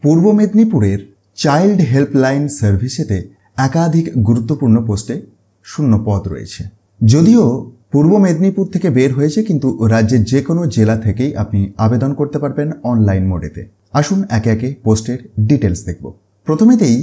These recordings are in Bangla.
পূর্ব মেদিনীপুরের চাইল্ড হেল্পলাইন সার্ভিসেতে একাধিক গুরুত্বপূর্ণ পোস্টে শূন্য পদ রয়েছে। যদিও পূর্ব মেদিনীপুর থেকে বের হয়েছে, কিন্তু রাজ্যের যে কোনো জেলা থেকেই আপনি আবেদন করতে পারবেন অনলাইন মোডেতে। আসুন একে একে পোস্টের ডিটেলস দেখব। প্রথমেতেই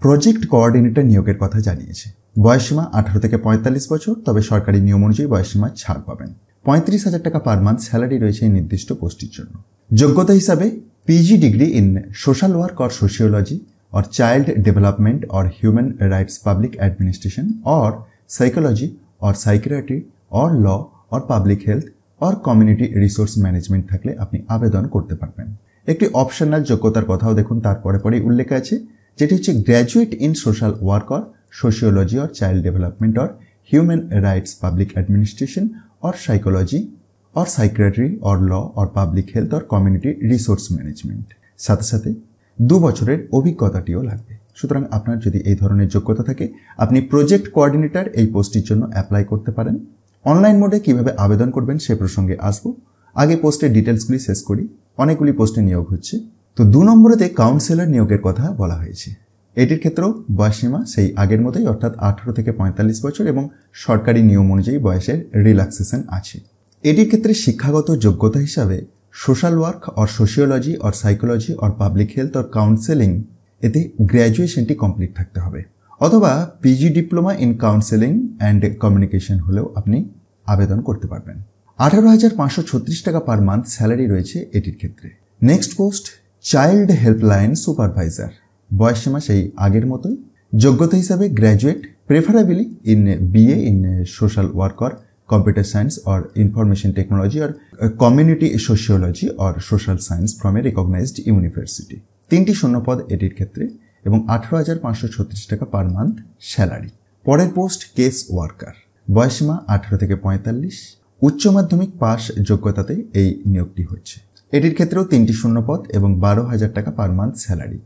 প্রজেক্ট কোঅর্ডিনেটর নিয়োগের কথা জানিয়েছে। বয়সসীমা 18 থেকে 45 বছর, তবে সরকারি নিয়ম অনুযায়ী বয়সসীমা ছাড় পাবেন। 35,000 টাকা পার মান্থ স্যালারি রয়েছে এই নির্দিষ্ট পোস্টের জন্য। যোগ্যতা হিসাবে PG degree in social work और सोशियोलॉजी और चाइल्ड डेवलपमेंट और ह्यूमन राइट्स पब्लिक एडमिनिस्ट्रेशन और साइकोलॉजी और साइकियाट्री और लॉ और पब्लिक हेल्थ और कम्युनिटी रिसोर्स मैनेजमेंट থাকলে আপনি আবেদন করতে পারবেন। একটি অপশনাল যোগ্যতার কথাও দেখুন তার পরে উল্লেখ আছে, যেটি হচ্ছে গ্র্যাজুয়েট ইন সোশ্যাল ওয়ার্ক और सोशियोलॉजी और चाइल्ड डेवलपमेंट और ह्यूमन राइट्स पब्लिक एडमिनिस्ट्रेशन और साइकोलॉजी और साइकियाट्री और लॉ और पब्लिक हेल्थ और कम्युनिटी रिसोर्स मैनेजमेंट। সাথে সাথে 2 বছরের অভিজ্ঞতাটিও লাগবে। সুতরাং আপনার যদি এই ধরনের যোগ্যতা থাকে, আপনি প্রজেক্ট কোঅর্ডিনেটর এই পোস্টের জন্য অ্যাপ্লাই করতে পারেন। অনলাইন মোডে কিভাবে আবেদন করবেন সে প্রসঙ্গে আসবো। আগে পোস্টের ডিটেলসগুলি শেষ করি। অনেকগুলি পোস্টে নিয়োগ হচ্ছে। তো 2 নম্বরেতে কাউন্সিলর নিয়োগের কথা বলা হয়েছে। এটির ক্ষেত্রেও বয়সসীমা সেই আগের মতোই, অর্থাৎ 18 থেকে 45 বছর এবং সরকারি নিয়ম অনুযায়ী বয়সের রিল্যাক্সেশন আছে। এটির ক্ষেত্রে শিক্ষাগত যোগ্যতা হিসাবে সোশ্যাল ওয়ার্ক और सोशियोलॉजी और साइकोलॉजी और पब्लिक हेल्थ और काउंसेलिंग এতে গ্র্যাজুয়েশনটি কমপ্লিট থাকতে হবে, অথবা PG diploma in counselling and communication হলেও আপনি আবেদন করতে পারবেন। 18,536 টাকা পার মান্থ স্যালারি রয়েছে এটির ক্ষেত্রে। Next post child helpline supervisor. বয়সসীমা সেই আগের মতোই। যোগ্যতা হিসাবে graduate preferably in BA in social work और कंप्यूटर साइंस और इंफॉर्मेशन टेक्नोलॉजी और कम्युनिटी सोशियोलॉजी और social science from a recognised university. 3টি শূন্য পদ এটির ক্ষেত্রে এবং 18,536 টাকা পার মান্থ স্যালারি। পরের পোস্ট কেস ওয়ার্কার। বয়সসীমা 18 থেকে 45। উচ্চ মাধ্যমিক পাস যোগ্যতাতে এই নিয়োগটি হচ্ছে। এটির ক্ষেত্রেও 3টি শূন্য পদ এবং 12,000 টাকা per month salary,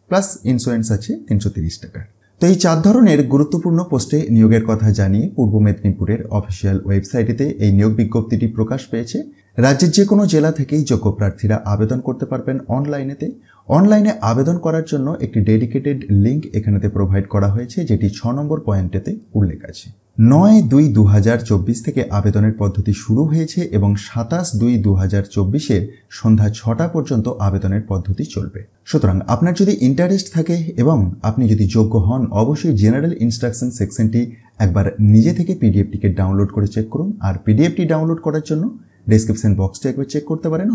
plus insurance আছে 330 টাকার। তো এই 4 ধরনের গুরুত্বপূর্ণ পোস্টে নিয়োগের কথা জানিয়ে পূর্ব মেদিনীপুরের অফিসিয়াল ওয়েবসাইটেতে এই নিয়োগ বিজ্ঞপ্তিটি প্রকাশ পেয়েছে। রাজ্যের যে কোনো জেলা থেকেই যোগ্য প্রার্থীরা আবেদন করতে পারবেন অনলাইনেতে। অনলাইনে আবেদন করার জন্য একটি ডেডিকেটেড লিঙ্ক এখানেতে প্রোভাইড করা হয়েছে, যেটি 6 নম্বর পয়েন্টেতে উল্লেখ আছে। 9/2/2024 থেকে আবেদনের পদ্ধতি শুরু হয়েছে এবং 27/2/2024 সন্ধ্যা 6টা পর্যন্ত আবেদনের পদ্ধতি চলবে। সুতরাং আপনার যদি ইন্টারেস্ট থাকে এবং আপনি যদি যোগ্য হন, অবশ্যই জেনারেল ইনস্ট্রাকশন সেকশনটি একবার নিজে থেকে পিডিএফটিকে ডাউনলোড করে চেক করুন। আর পিডিএফটি ডাউনলোড করার জন্য ডেসক্রিপশন বক্সটি একবার চেক করতে পারেন।